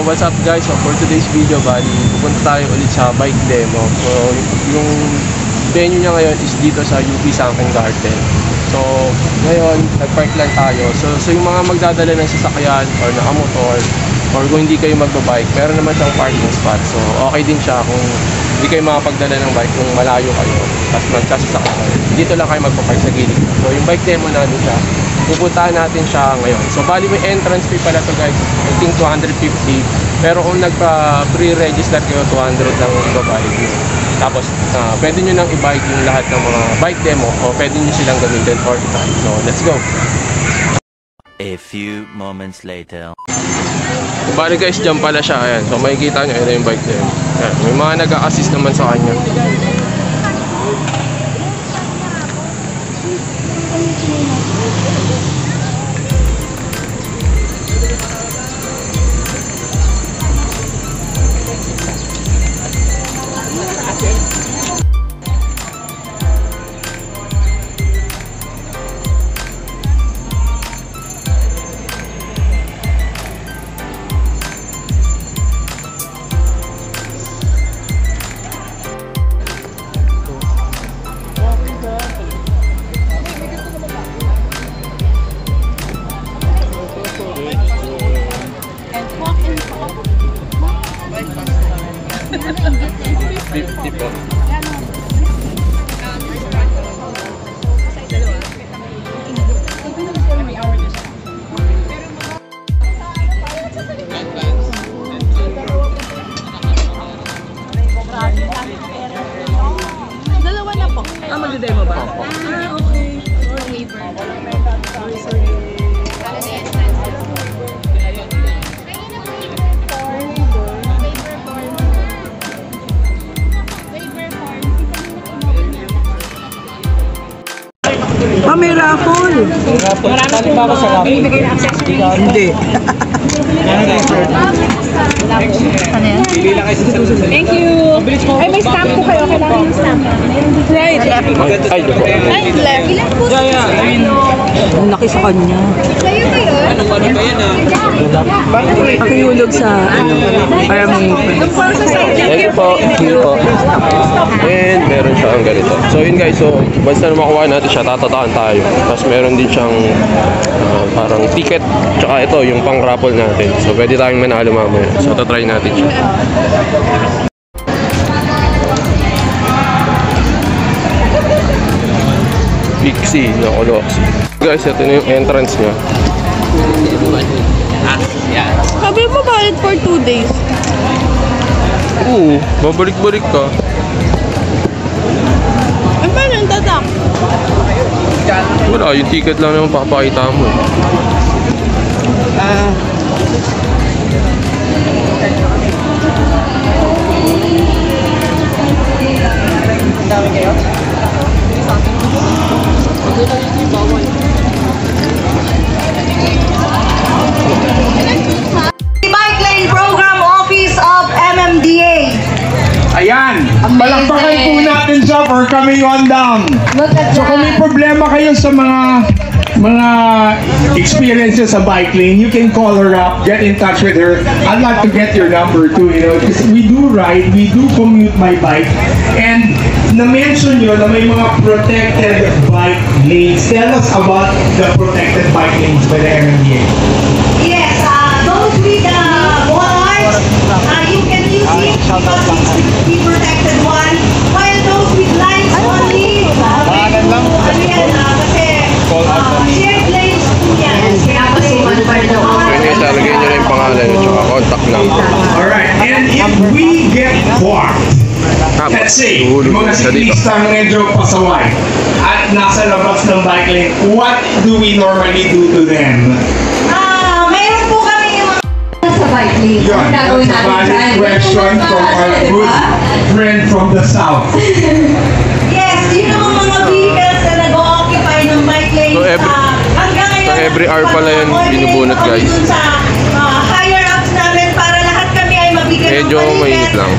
what's up guys? So for today's video, bali, pupunta tayo ulit sa bike demo. So yung venue niya ngayon is dito sa UP Sangking Garden. So ngayon, nag-park lang tayo. So yung mga magdadala ng sasakyan or nakamotor or kung hindi kayo magbabike, meron naman siyang parking spot. So okay din siya kung hindi kayo makapagdala ng bike kung malayo kayo tapos magsasasakyan kayo. Dito lang kayo magpapark sa gilid. So yung bike demo namin siya, pupuntahan natin siya ngayon. So bali may entrance fee pala to guys, I think 250. Pero kung nagpa-pre-register kayo, 200 lang ibabayad nyo. Tapos pwede nyo nang i-bike yung lahat ng mga bike demo o pwede nyo silang gamitin for the time. So let's go! A few moments later. So bali guys, dyan pala siya. Ayan. So makikita nyo, ito yung bike demo. Ayan. May mga nag-a-assist naman sa kanya. Dalawa na po. Magde-demo ba? Okay. May raffle. Marami ba ako sa raffle? Bibigay na access. Hindi. Thank you. Ay, may stamp po kayo. Kailangan yung stamp. Right. Ay, ito po. Ay, left. Ilan po? Ang laki sa kanya. Kayo ba yun? Ano ba yan ah? Pakihulog sa para may... Thank you po. Thank you po. And meron siyang ganito. So yun guys, so once na makuha natin siya, tatataan tayo. Tapos meron din siyang parang ticket. Tsaka ito, yung pang raffle natin. So pwede tayong manalo mamaya. So tatry natin siya. Pixie na Coloxy. Guys, ito na yung entrance niya. Sabi mo valid for 2 days. Oo, babalik-balik ka. Ay, paano yung tatak? Wala, yung ticket lang naman papakita mo. Dami kayo? Bike Lane Program Office of MMDA. Ayan, palakpakan po natin siya for coming on down. So kung may problema kayo sa mga experiences sa bike lane, you can call her up, get in touch with her. I'd like to get your number too, you know, because we do ride, we do commute my bike, and na-mention nyo na may mga protected bike lanes. Tell us about the protected bike lanes by the MMDA. Yes, those with bollards, you can use it because it's the protected one. While those with lines only, kasi shared lanes po yan. Kaya pasukan pa rin ako. Pwede talagay nyo na yung pangalan at saka contact number. Alright, and if we get parked, let's say, mga siklistang medyo pasaway at nasa labas ng bike lane, what do we normally do to them? Mayroon po kami yung mga sa bike lane. Yun, that's a valid question from our good friend from the south. Yes, yun ang mga vehicles na nag-occupy ng bike lane. So every hour pala yun binubunot guys. Sa higher ups namin para lahat kami ay mabigyan ng Medyo mainit lang.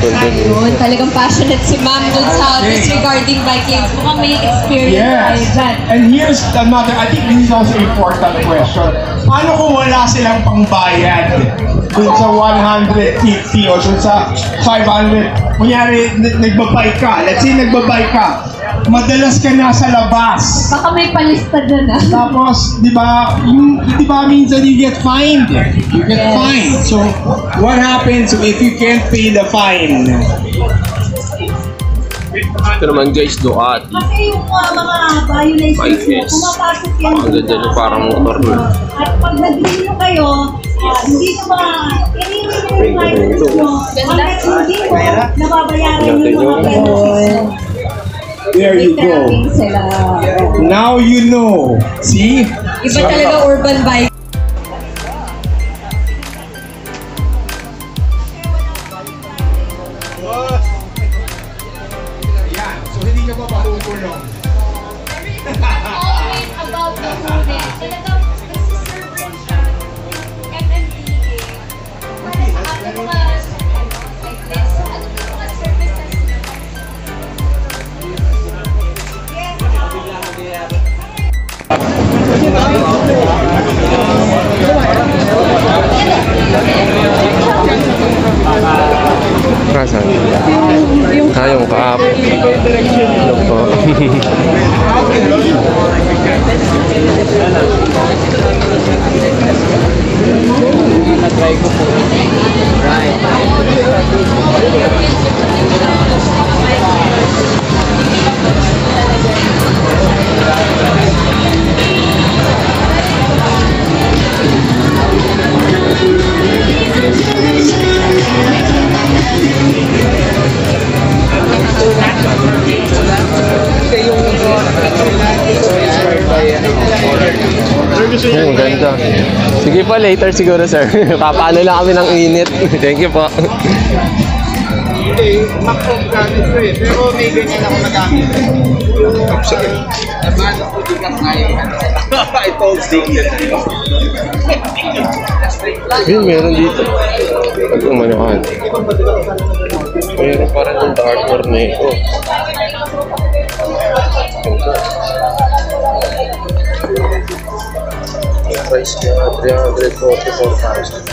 Ayun, talagang passionate si ma'am dun sa disregarding bike lanes. Mukhang may experience tayo Yes. dyan. And here's another, I think this is also important question. Paano kung wala silang pangbayad dun sa 150 o dun sa 500? Kunyari, nagbabike ka. Let's say nagbabike ka. Madalas ka nasa labas. Baka may palista dyan ah. Tapos, di ba minsan you get fined. You get fined. So, what happens if you can't pay the fine? Ito naman guys, Ducati. Kasi yung mga violations, pumapasok yan. Ang ganda nyo, parang motor na. At pag nag-renew kayo, hindi nyo i-renew yung license nyo. Hanggat hindi mo nababayaran yung mga penalties. There you go. Sila. Now you know. See? Iba talaga urban bike. Yan. So, hindi ka pa patutulong. Always about the movement. Talagang nagsiserve siya. MMDA. Para sa ano mga cyclists. Ano yung mga services na Nasaan? Yung kahapon. Ano po? Try ko po. Right. Ang ganda. Sige po, later siguro sir. Papaano lang kami ng init. Thank you po. Hindi, Macron gamit ko eh. Pero may ganyan ako nagamit. Naman ako di ka kaya. I told Zig that. Yun, meron dito. Pag umanahan. Meron pa rin yung dark tornado. Price niya, 344,000.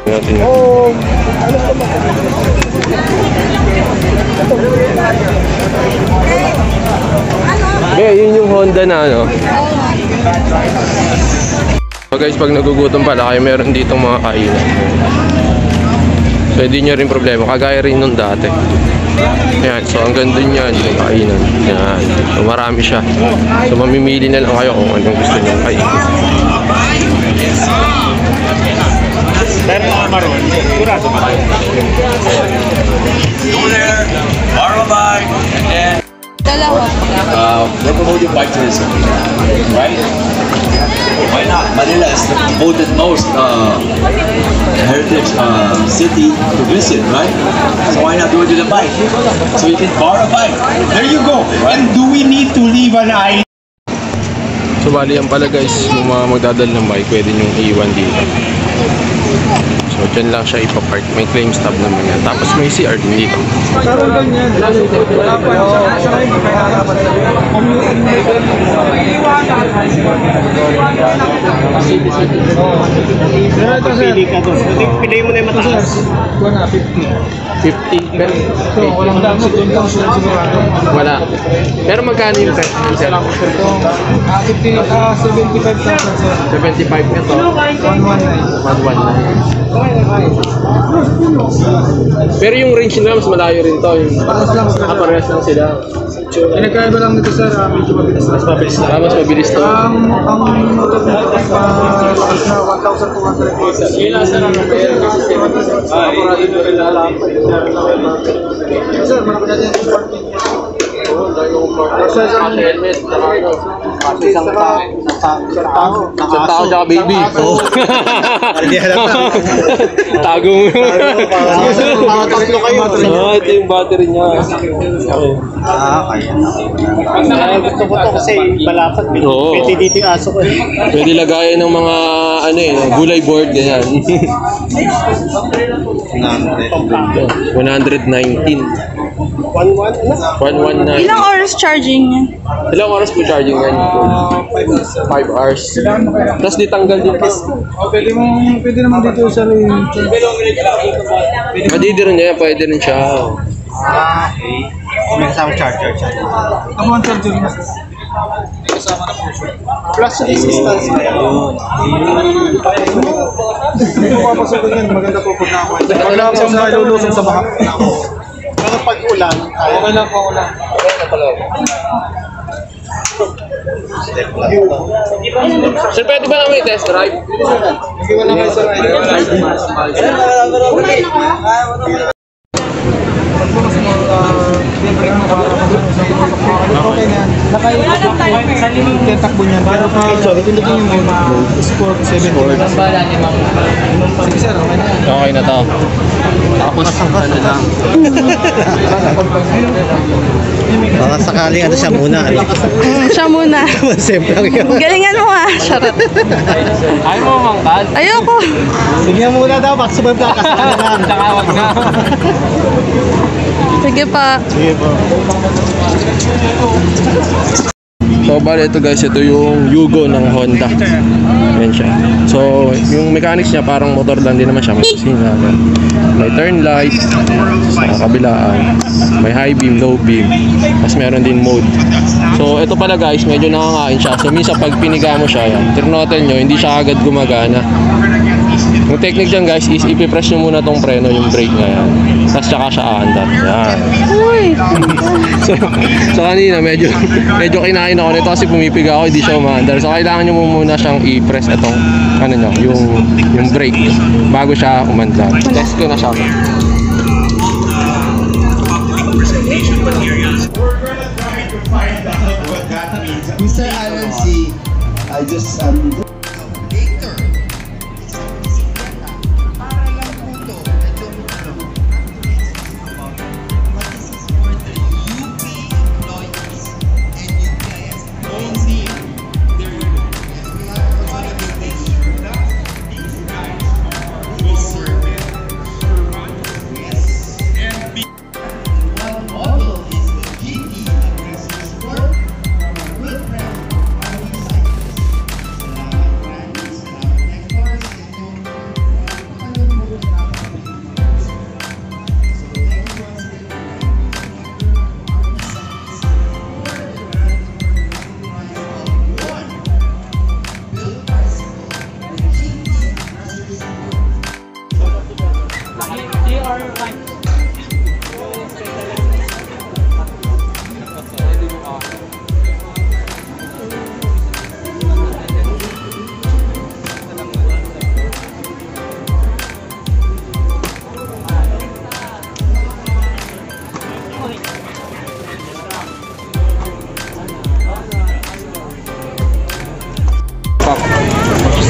Natin yun. Yun yung Honda na ano. So guys, pag nagugutom pala kayo, meron ditong mga kainan. So hindi nyo rin problema, kagaya rin nung dati. Yan, so ang ganda niyan, yung kainan. Yan, so marami siya. So mamimili na lang kayo kung anong gusto nyo kainin. Pero mga maroon, sigurado ba kayo? Go there, borrow a bike, and then Dalawa. we're promoting bike tourism, right? Why not? Manila is the voted most heritage city to visit, right? So why not do it with a bike? So you can borrow a bike. There you go. And do we need to leave an island? So bali yan pala guys, yung mga magdadal ng bike, pwede nyo iwan dito. So dyan lang siya ipapark, may claim stop naman yan. Tapos may CR din dito. Pero ganyan, wala pa siya hindi kaya dapat commuting na ito. Pero ito sir, pili mo na yung mataas. Ito na, 50. 50 pero So, walang dami, 10,000 sigurado. wala. Pero magkano yung price nyo sir? Ito, 75,000 sir. 75 na to. 119. 119. Pero yung range nila mas malayo rin to. Yung parehas lang sila. Pinagkaiba lang nito sir, medyo mabilis na. Mas mabilis na. Mas mabilis to. Ang motor nito mas malakas na 1,200 Yun lang sir, ano kaya kasi 76. Aparado nyo rin lahat. Sir, marami natin yung compartment. Isang tao tsaka baby. Tago mo. Tatlo kayo. Ito yung battery niya. Kaya gusto ko to kasi malapad. Pwede dito yung aso ko. Pwede lagayan ng mga gulay board ganyan. 119. 119. Ilang oras charging niya? Ilang oras po charging yan? 5 hours. Tapos ditanggal din po. Pwede naman dito sa rin. Pwede rin niya, pwede rin siya. Okay. May kasama charger. Ako ang charger mo. Plus resistance. Hindi ko papasukin yan. Maganda po po na ako. Wala akong nalulusong sa baha. Pero pag ulan, okay lang po ulan. Sir, pwede ba namin test drive? Hindi ko naman sa okay na yan. Nakatakbo niyan. Pero pindutin niyo muna. Sport 7. Sige sir, okay na. Okay na to. Tapos ano lang. Baka sakaling ano siya muna. Siya muna. Simple lang yun. Galingan mo ah. Charot. Ayaw mo mangkal? Ayoko. Sige muna daw. Maksubay ka kasama lang. Tsaka wag na. Sige pa. Sige po. So bali ito guys, ito yung Yugo ng Honda. Yan siya. So yung mechanics niya parang motor lang din naman siya. May kusina, may turn light sa kabilaan, may high beam, low beam, tapos meron din mode. So ito pala guys, medyo nakakain siya. So minsan pag piniga mo siya, yan, tinotel nyo, hindi siya agad gumagana. Yung technique dyan guys is ipipress nyo muna tong preno, yung brake na yan, tapos tsaka siya aandar. Yan. So kanina medyo kinain ako nito kasi pumipiga ako, hindi siya umaandar. So kailangan nyo muna siyang i-press itong ano nyo, yung brake bago siya umandar. Test ko na siya. Mr. RMC, I just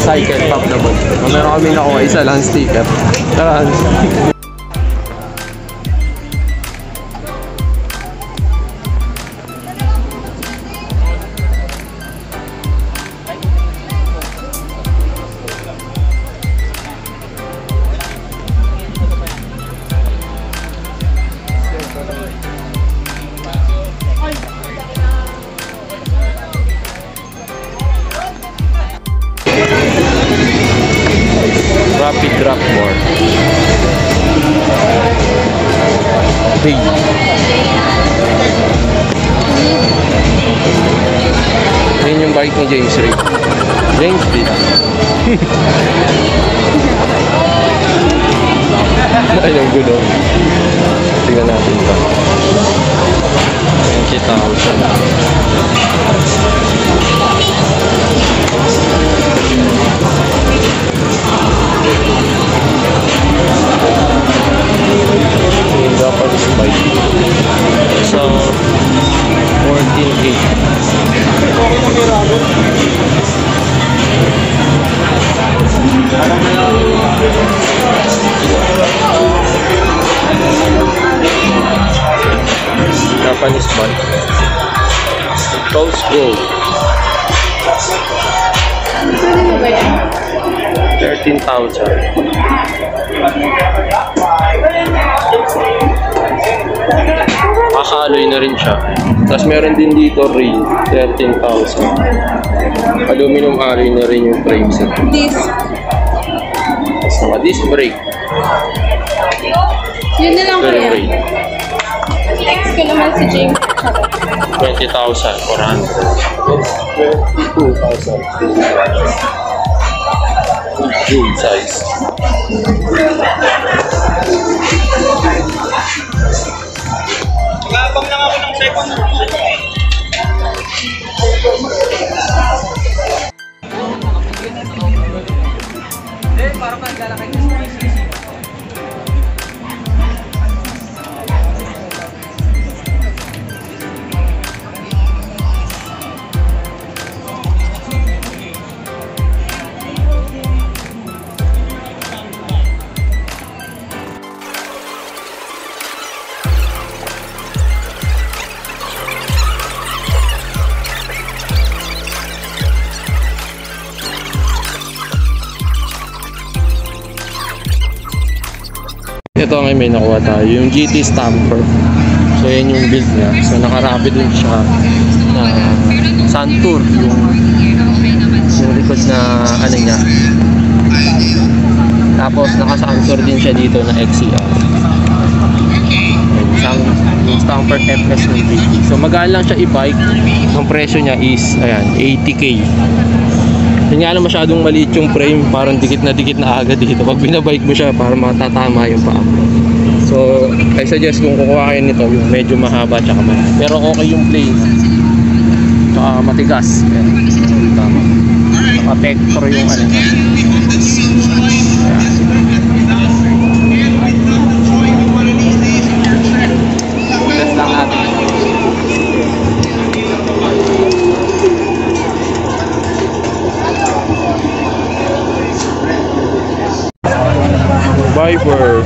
Cycle pop naman. Meron kami nakuha isa lang sticker. Tara. Rapid drop more. Big. Yan yung bike ni James Ray. James D. Ay, yung gulo. Tingnan natin ba. Ayan, kita ako siya. Dapat spike. So Rose Gold. 13,000. Kakaloy na rin siya. Tapos meron din dito ring 13,000. Aluminum alloy na rin yung frame set. This. Tapos mga disc brake. Yun na lang ko yan. Brake. Next ko naman si James. 20,400. 22,000. Jewel size. Nagabang lang ako ng second. Parang naglalakay ka sa Ito ngayon may nakuha tayo, yung GT Stamper. So yan yung build niya. So nakarapid din siya na Santur, yung likod na ano niya. Tapos naka-Santur din siya dito na XCR. Yung Stamper FS ng GT. So magaan lang siya i-bike. Ang presyo niya is ayan, 80k. Hindi nga lang masyadong maliit yung frame, parang dikit na agad dito. Pag binabike mo siya, para matatama yung paa. So, I suggest kung kukuha kayo nito, yung medyo mahaba tsaka malaki. Pero okay yung plain. Tsaka matigas. Tama. Tsaka vector yung ano niya. Test lang natin. Viper.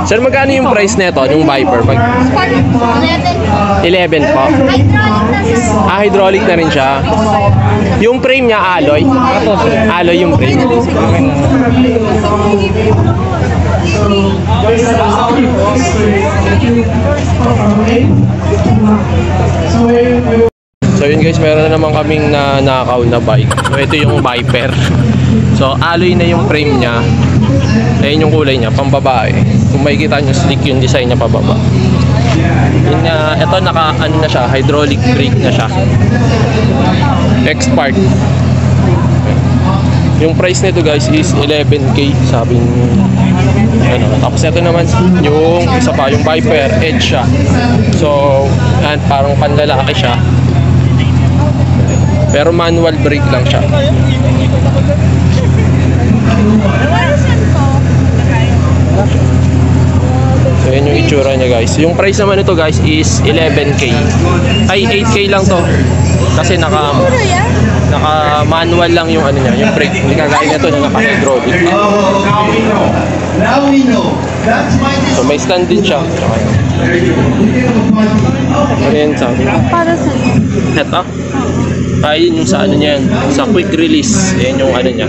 Sir, magkano yung price nito yung Viper? 11 po. Hydraulic na rin siya. Yung frame niya alloy. Alloy yung frame. So yun guys, meron na naman kaming nakaw na bike. So ito yung Viper. So alloy na yung frame niya. Ayun yung kulay niya, pambabae. Kung makikita nyo, slick yung design niya pababa. Yun, ito naka ano na siya, hydraulic brake na siya. X-Part. Yung price nito guys is 11k, sabing ano. Tapos ito naman yung isa pa, yung Viper Edge siya. So yan, parang panlalaki siya. Pero manual brake lang siya. So yun yung itsura niya guys. Yung price naman nito guys is 11k. Ay 8k lang to. Kasi naka manual lang yung ano niya, yung brake. Hindi kagaya nito na naka-hydraulic. So may stand din siya. Ano yan sabi? Para sa Ito? Ayun yung sa ano niyan, sa quick release. Yan yung ano niya,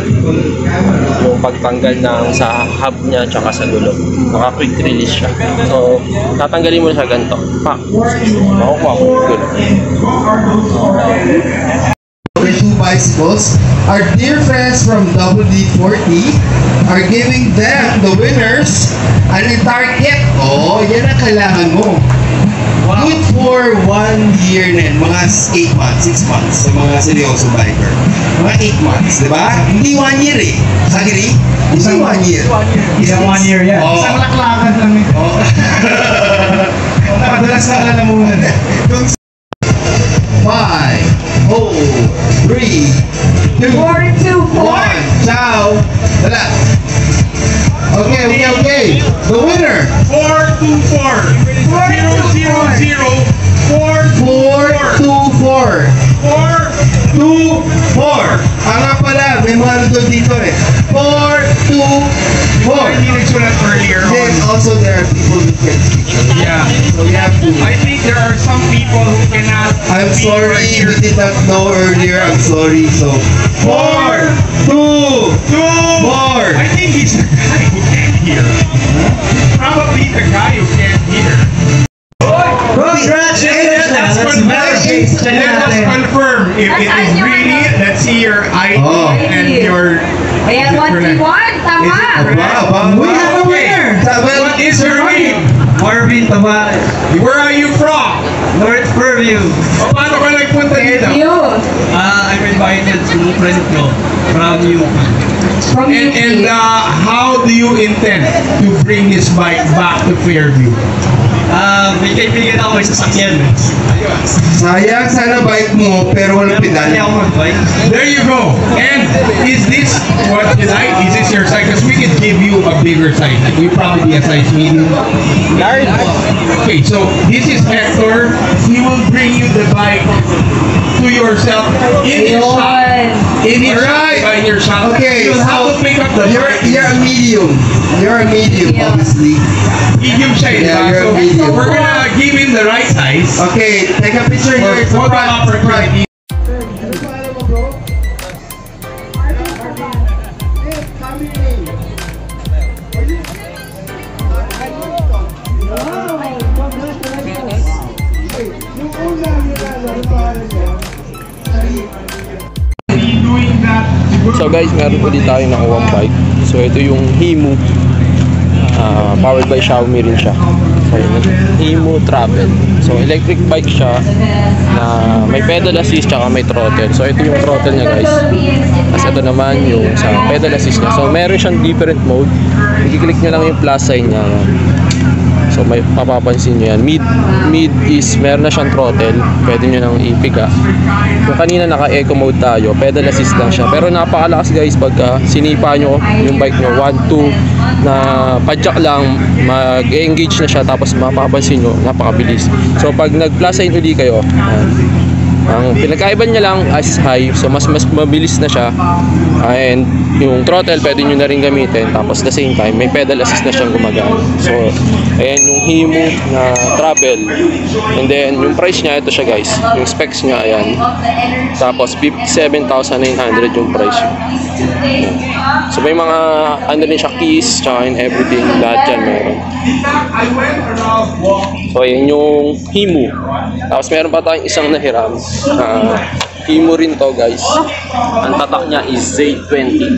yung pagtanggal ng sa hub niya tsaka sa dulo. Naka quick release siya. So tatanggalin mo na siya ganito. Pak. Makukuha mo. Good. The two bicycles, our dear friends from WD-40 are giving them, the winners, an target. Oh, yan ang kailangan mo. Good for 1 year na yan, mga 8 months, 6 months, sa mga seryoso biker. Mga 8 months, di ba? Hindi 1 year eh. Agree? Hindi 1 year. Isang 1 year yan. Oh. Isang laklakan lang ito. Oh. Madalas na lalamunan. 5, 4, 3, 2, 1. Ciao. Wala. Okay. The winner. 424. 000 424. 424. Nga pala, may mga nandun dito eh. 4, 2, 4. Then also there are people who can speak. Yeah. So we have to. I think there are some people who cannot. I'm sorry, we did not know earlier. I'm sorry. So 4, 2, 4. I think he's the guy who can't hear. Probably the guy who can't hear. Congratulations! Let's confirm if it is really. Let's see your ID and your. Ayan, 131, tama! We have a winner! What is your name? Marvin Tavares. Where are you from? North Purview. Paano ka nagpunta dito? I'm invited to friend ko from you. And how do you intend to bring this bike back to Fairview? May kaibigan ako sa sasakyan. Sayang, sana bike mo, pero walang pedal. Hindi ako mag-bike. There you go. And is this what you like? Is this your size? Because we can give you a bigger size. Like we probably be a size medium. Large. Okay, so this is Hector. He will bring you the bike to yourself in your shop. In your shop. Okay, You'll have to pick up the bike. You're a medium. You're a medium, obviously. Medium size. Yeah, you're a So medium. we're gonna give him the right size. Okay, take a picture here. For photo opportunity. So guys, meron ulit tayo nakuha bike. So ito yung Himu. Powered by Xiaomi rin siya. So yun, Himu Travel. So electric bike siya na may pedal assist tsaka may throttle. So ito yung throttle niya guys. Tapos ito naman yung sa pedal assist niya. So meron siyang different mode. I-click nyo lang yung plus sign niya. So may papapansin nyo yan. Mid is meron na siyang throttle. Pwede nyo nang ipiga. Kung kanina naka-eco mode tayo, pedal assist lang siya. Pero napakalakas guys pagka sinipa nyo yung bike nyo. 1, 2 na padjak lang, mag-engage na siya. Tapos mapapansin nyo, napakabilis. So pag nag-plus sign uli kayo, ang pinagkaiba niya lang as high, so mas mabilis na siya, and yung throttle pwede nyo na rin gamitin, tapos the same time may pedal assist na siyang gumagana. So ayan yung Himu na Travel, and then yung price niya, ito siya guys, yung specs niya, ayan, tapos 57,900 yung price niya. So may mga ano rin siya, keys tsaka and everything, lahat yan meron. So ayan yung Himu. Tapos meron pa tayong isang nahiram. Himu rin to guys. Ang tatak niya is Z20.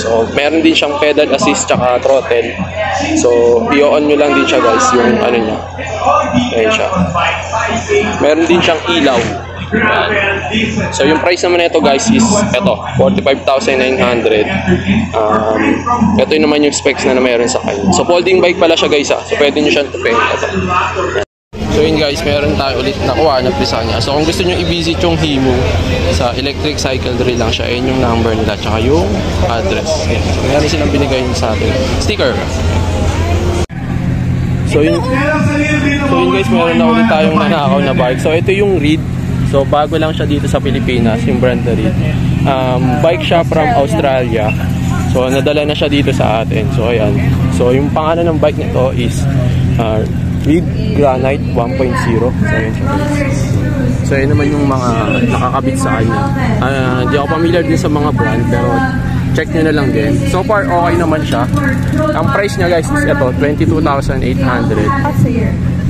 So meron din siyang pedal assist tsaka throttle. So i-on nyo lang din siya guys, yung ano niya. Ayan siya. Meron din siyang ilaw. So yung price naman nito guys is ito, 45,900. Ito naman yung specs na meron sa kanya. So folding bike pala siya guys. So pwede nyo siyang tupin. So yun guys, meron tayo ulit nakuha na pisa niya. So kung gusto nyo i-visit yung Himu, sa Electric Cycle Drill lang siya. Ayun yung number nila, tsaka yung address. Ayan. So meron silang binigay sa atin sticker. So yun guys, meron na ulit tayong nanakaw na bike. So ito yung Reed. So bago lang siya dito sa Pilipinas, yung brand na Reed. Bike siya from Australia. So nadala na siya dito sa atin. So ayan. So yung pangalan ng bike nito is Reed Granite 1.0. So ayan siya. So yun naman yung mga nakakabit sa kanya. Hindi ako familiar din sa mga brand, pero check nyo na lang din. So far okay naman siya. Ang price niya guys is ito, 22,800.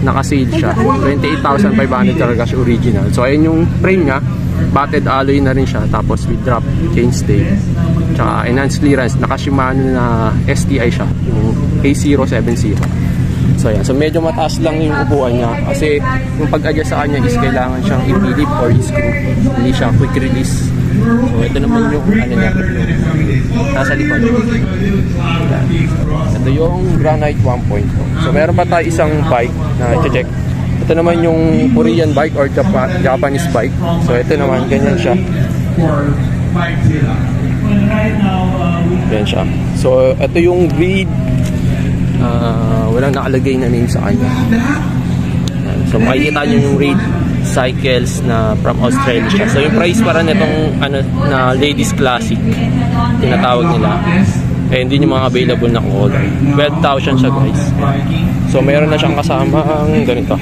Naka-sale siya. 28,500 talaga siya original. So ayun yung frame niya. Batted alloy na rin siya. Tapos with drop chainstay. Tsaka enhanced clearance. Naka-Shimano na STI siya. Yung K070. So ayan. So medyo mataas lang yung upuan niya. Kasi yung pag-adjust sa kanya is kailangan siyang i-flip or i-screw. Hindi siya quick release. So ito naman yung ano niya, nasa likod. Ayan. Ito yung Granite 1.0. So meron pa tayo isang bike na check. Ito naman yung Korean bike or Japanese bike. So ito naman, ganyan siya. Ganyan siya. So ito yung Reed. Walang nakalagay na name sa kanya. So makikita nyo yung Reed cycles na from Australia siya. So yung price para nitong ano, na Ladies Classic tinatawag nila, eh hindi yung mga available na color. 12,000 siya guys. So meron na siyang kasama ang ganito.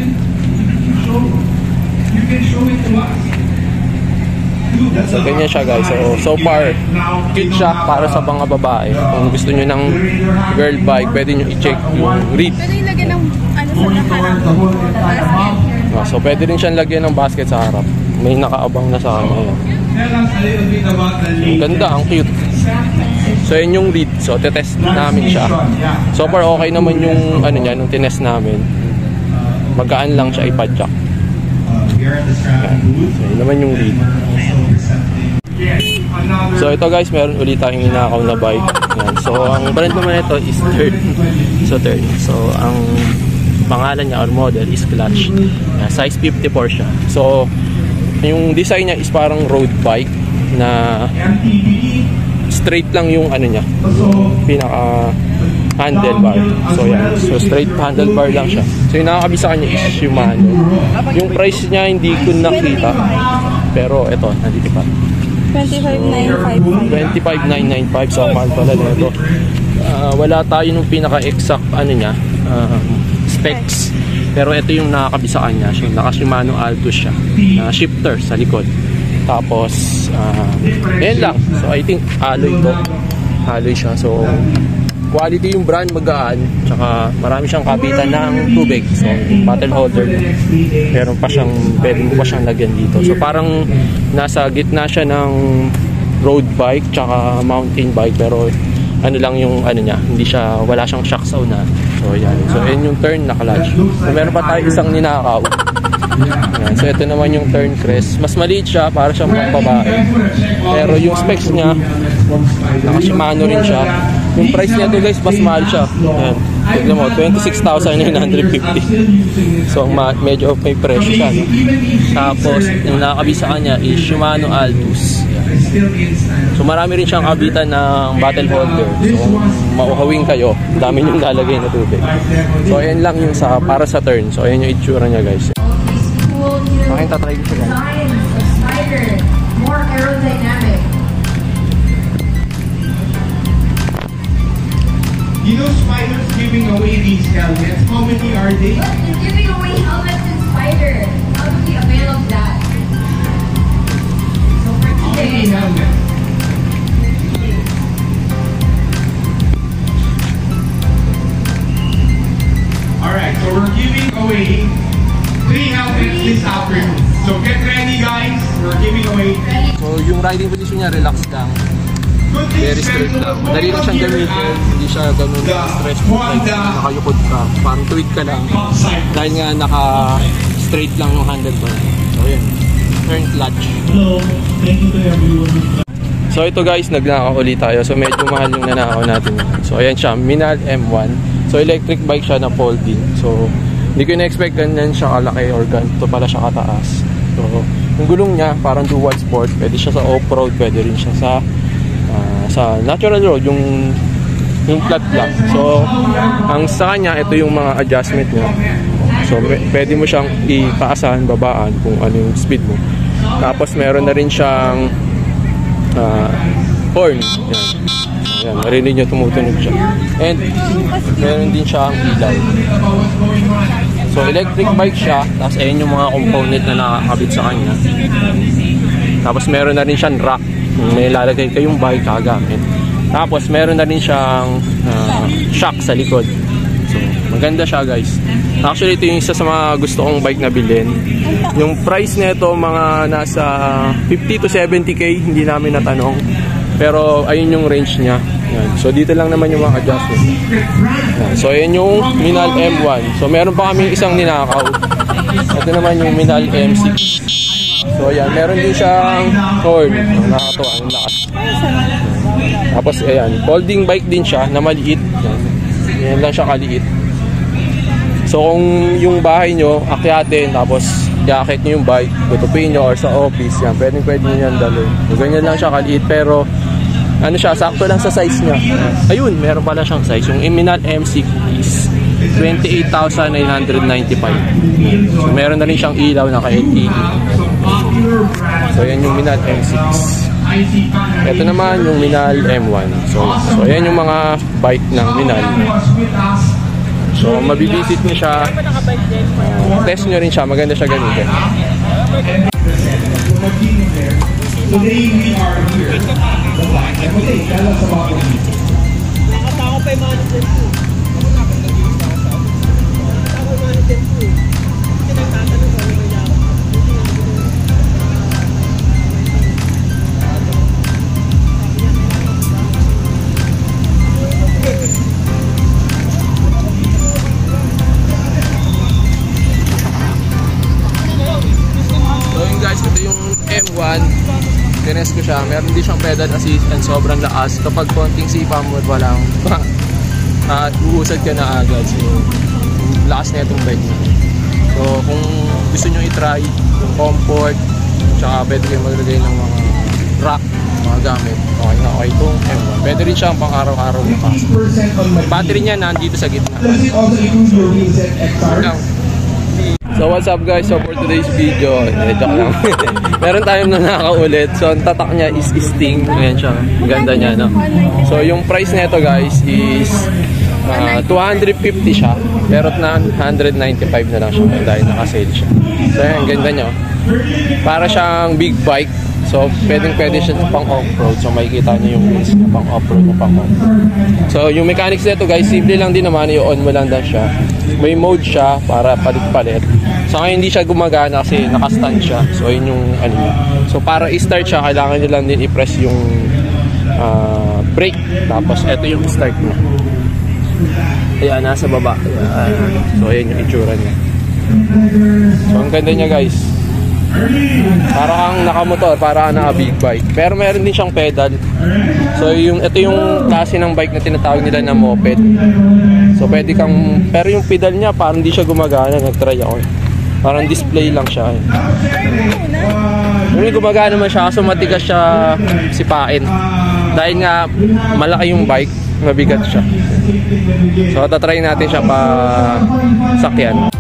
So ganyan siya guys. So far cute siya para sa mga babae. Kung gusto nyo ng girl bike, pwede nyo i-check yung reed. Pwede yung lagyan ng ano sa basket. So pwede rin siyang lagyan ng basket sa harap. May nakaabang na sa ano. Ang ganda, ang cute. So yun yung reed. So tetest namin siya. So far okay naman yung ano niya, nung tinest namin. Magaan lang siya ipadyak. So yun naman yung reed. So ito guys, meron ulit tayong inakaw na bike. Yan. So ang brand naman ito is Tern. So Tern. So ang pangalan niya or model is Clutch. Yan. Size 54 siya. So yung design niya is parang road bike na straight lang yung ano niya, pinaka handlebar. So yan. So straight handlebar lang siya. So yung nakakabisa sa kanya is Shimano. Yung price niya hindi ko nakita. Pero ito, nandito pa. 25,995. 25,995. So mahal pala nito. Wala tayo nung pinaka-exact ano niya, specs. Pero ito yung nakakabisa sa kanya. So naka Shimano Altus siya. Shifter sa likod. Tapos yan lang. So I think alloy to. Alloy siya. So quality yung brand, magaan. Tsaka marami siyang kapitan ng tubig. So bottle holder. Meron pa siyang, pwede mo pa siyang lagyan dito. So parang nasa gitna siya ng road bike tsaka mountain bike. Pero ano lang yung ano niya, hindi siya, wala siyang shock sa una. So yan. So yan yung Tern na clutch. So meron pa tayo isang ninakaw. Yan. So ito naman yung Tern Crest. Mas maliit siya, para siyang pang babae. Pero yung specs niya, naka Shimano rin siya. Yung price niya to guys, mas mahal siya. Yan. Tignan mo, 26,950. So medyo may presyo siya. No? Tapos yung nakakabisa kanya is Shimano Altus. So marami rin siyang kabitan ng bottle holder. So kung mauhawing kayo, dami yung lalagay na tubig. So ayan lang yung sa, para sa Tern. So ayan yung itsura niya guys. Okay, tatry ko siya guys. More aerodynamic. You know Spider's giving away these helmets. How many are they? Look, he's giving away helmets to Spider. How do we avail of that? So for How many today, helmets? Alright, so we're giving away 3 helmets this afternoon. So get ready guys, we're giving away. So yung riding position niya, relax lang. Very straight lang. Madali lang siyang gamitin. Hindi siya ganun stressful. Like nakayukod ka. Parang tuwid ka lang. Dahil nga naka-straight lang yung handlebar. So yun. Turn clutch. Hello. Thank you to everyone. So ito guys, nagnakaw ulit tayo. So medyo mahal yung nanakaw natin. So ayan siya. Minal M1. So electric bike siya na folding. So hindi ko na-expect ganyan siya kalaki or ganito pala siya kataas. So yung gulong niya parang dual sport. Pwede siya sa off-road. Pwede rin siya sa natural road, yung flat lang. So ang sa kanya, ito yung mga adjustment niya. So pwede mo siyang ipaasahan, babaan kung ano yung speed mo. Tapos meron na rin siyang horn. Yan, marinig nyo, tumutunog siya. And meron din siyang ilaw. So electric bike siya. Tapos ayun yung mga component na nakakabit sa kanya. Tapos meron na rin siyang rack. May lalagay kayong bike kagamit. Tapos meron na rin siyang shock sa likod. So maganda siya guys. Actually ito yung isa sa mga gusto kong bike na bilhin. Yung price nito mga nasa 50 to 70k, hindi namin natanong. Pero ayun yung range niya. Yan. So dito lang naman yung mga adjustment. Yan. So ayun yung Minal M1. So meron pa kaming isang ninakaw. Ito naman yung Minal M6. So ayan, meron din siyang horn. Nakakatuwa, ang lakas. Tapos ayan, folding bike din siya na maliit. Yan lang siya kaliit. So kung yung bahay nyo, akyatin, tapos jacket nyo yung bike, tutupin nyo or sa office, yan, pwede nyo yan dalhin. So ganyan lang siya kaliit, pero ano siya, sakto lang sa size niya. Ayun, meron pala siyang size. Yung Minal M6 is 28,995. So meron na rin siyang ilaw na ka-LED. So yan yung Minal M6. Ito naman yung Minal M1. So yan yung mga bike ng Minal. So mabibisit nyo siya, test nyo rin siya, maganda siya gamitin. Today we are here. Okay, tell us about it. Nakatako pa yung mga nagtempo. M1, tines ko siya, meron din siyang pedal assist and sobrang lakas. Kapag konting sipa mo, walang uusad ka na agad. So, lakas na itong bike. So, kung gusto nyo i-try yung comfort, tsaka pwede kayo maglagay ng mga rack, mga gamit, okay na okay itong M1. Pwede rin siyang pang araw-araw na pasok. Battery niya nandito sa gitna. So what's up guys, so for today's video, joke lang. Meron tayong nanakaw ulit. So ang tatak niya is Sting. Ayan siya, ganda niya, no? So yung price nito guys is 250 siya, pero 195 na lang siya dahil naka-sale siya. So ayan, ganda niya. Para siyang big bike. So pwede siya pang off-road. So makikita niyo yung wheels na pang off-road na pang off-road. So yung mechanics nito guys, simple lang din naman, i-on mo lang daw siya. May mode siya para palit-palit. So ngayon hindi siya gumagana kasi naka-stand siya. So yun yung ano niya. So para i-start siya, kailangan niyo lang din i-press yung brake. Tapos ito yung start niya. Ayan, nasa baba. So ayan yung itsura niya. So ang ganda niya guys. Para kang nakamotor, para kang naka-big bike. Pero meron din siyang pedal. So ito yung klase ng bike na tinatawag nila na moped. So pwede kang, pero yung pedal niya parang hindi siya gumagana. Nag-try ako. Parang display lang siya. Yung gumagana naman siya kasi matigas siya sipain. Dahil nga malaki yung bike, mabigat siya. So tatry natin siya pa sakyan.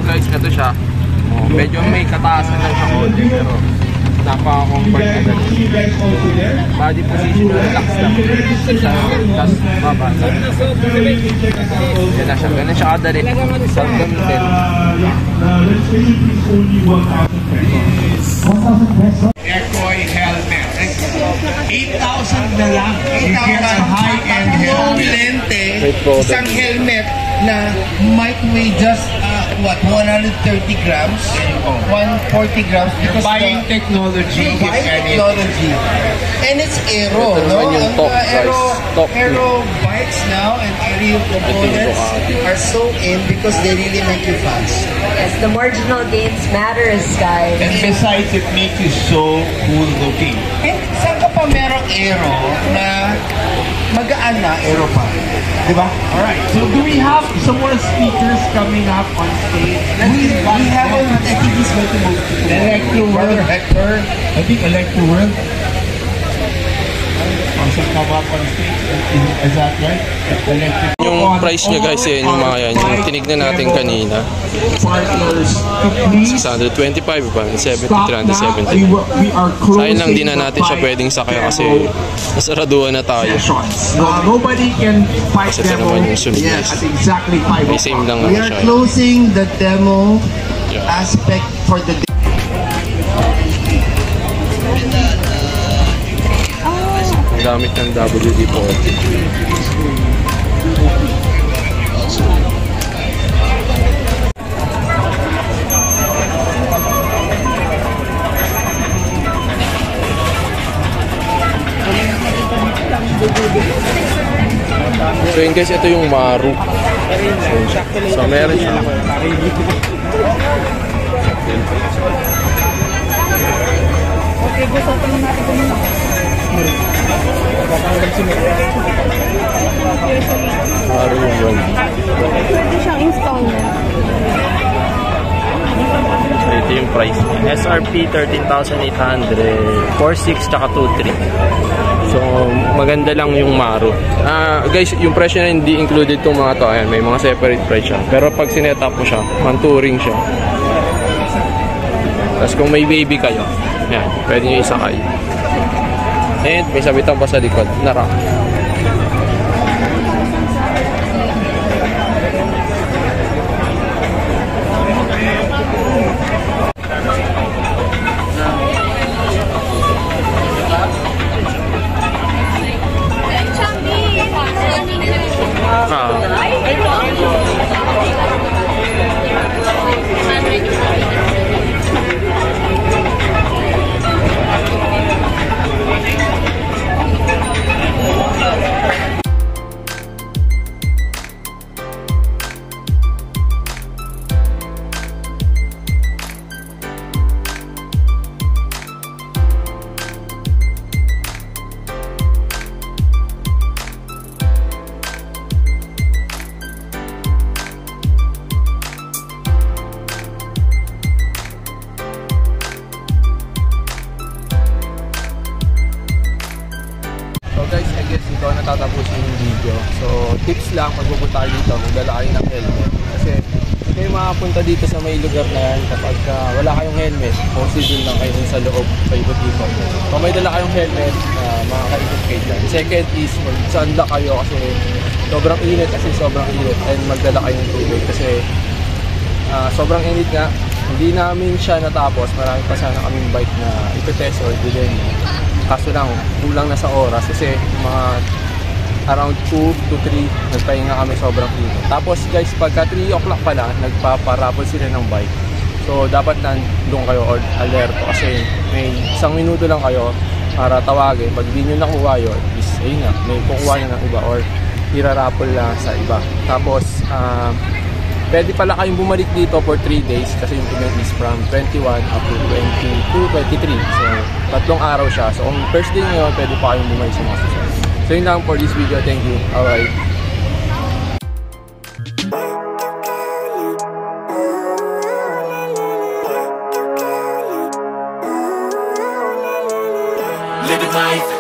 Guys, ito siya. Medyo may kataasan lang siya konti, pero napaka-comfortable. Body position, relax lang. Tapos babasa. Yan na siya. Ganun siya kadali. Isang gamitin. Ecoy helmet. 8,000 na lang. You get a high-end helmet. Isang helmet na might weigh just 130 grams, 140 grams because buying technology, and it's aero, no? Aero bikes now and aero components are so in because they really make you fast. Yes, the marginal gains matters, guys. And besides, it makes you so cool looking. And saan ka pa merong aero na magaan na aero pa? Diba? Alright, so do we have some more speakers coming up on stage? We have one, I think he's going to move to Electro World. Hector. I think Electro World also come up on stage. Is that right? Yung price niya guys, yan yung mga yan. Yung tinignan natin kanina. 625 ba? 7370. Sayang lang din na natin siya pwedeng sakay kasi nasaraduhan na tayo. Nobody can fight kasi ito naman yung sunod yes, guys. exactly 5 may same lang we naman are siya. Closing the demo aspect for the Ang gamit ng WD-40. So yun guys, ito yung Maru. So meron siya. Okay, gusto ko natin Maro yung gold. Pwede siyang installment. So ito yung price. SRP 13,800, 4.6 tsaka 2.3. So maganda lang yung Maro. Guys, yung presyo na hindi included itong mga to. Ayan, may mga separate price siya. Pero pag sinet up mo siya, man-touring siya. Tapos kung may baby kayo, yan, pwede nyo isakay. And may sabitan pa sa likod na rack. Guys, I guess ito na tatapusin yung video. So, tips lang pag pupunta kayo dito, magdala kayo ng helmet. Kasi hindi kayo makapunta dito sa may lugar na yan kapag wala kayong helmet. Possible lang kayo sa loob, paikot-ikot. Kung may dala kayong helmet, makakaikot kayo dyan. Second is, magsanda kayo kasi sobrang init and magdala kayo ng tubig kasi sobrang init nga. Hindi namin siya natapos. Marami pa sana kaming bike na ipitest or bilhin. Kaso lang, kulang na sa oras kasi mga around 2 to 3 nagpahinga kami, sobrang init. Tapos guys, pagka 3 o'clock pala, nagpaparapol sila ng bike. So dapat nandun kayo or alerto kasi may 1 minuto lang kayo para tawagin. Pag di nyo nakuha yun, is ayun na, may kukuha na ng iba or irarapol lang sa iba. Tapos, pwede pala kayong bumalik dito for 3 days kasi yung event is from 21 up to 22, 23. So, 3 araw siya. So, kung first day nyo, pwede pa kayong bumalik sa mga susunod. So, yun lang for this video. Thank you. Alright. Living life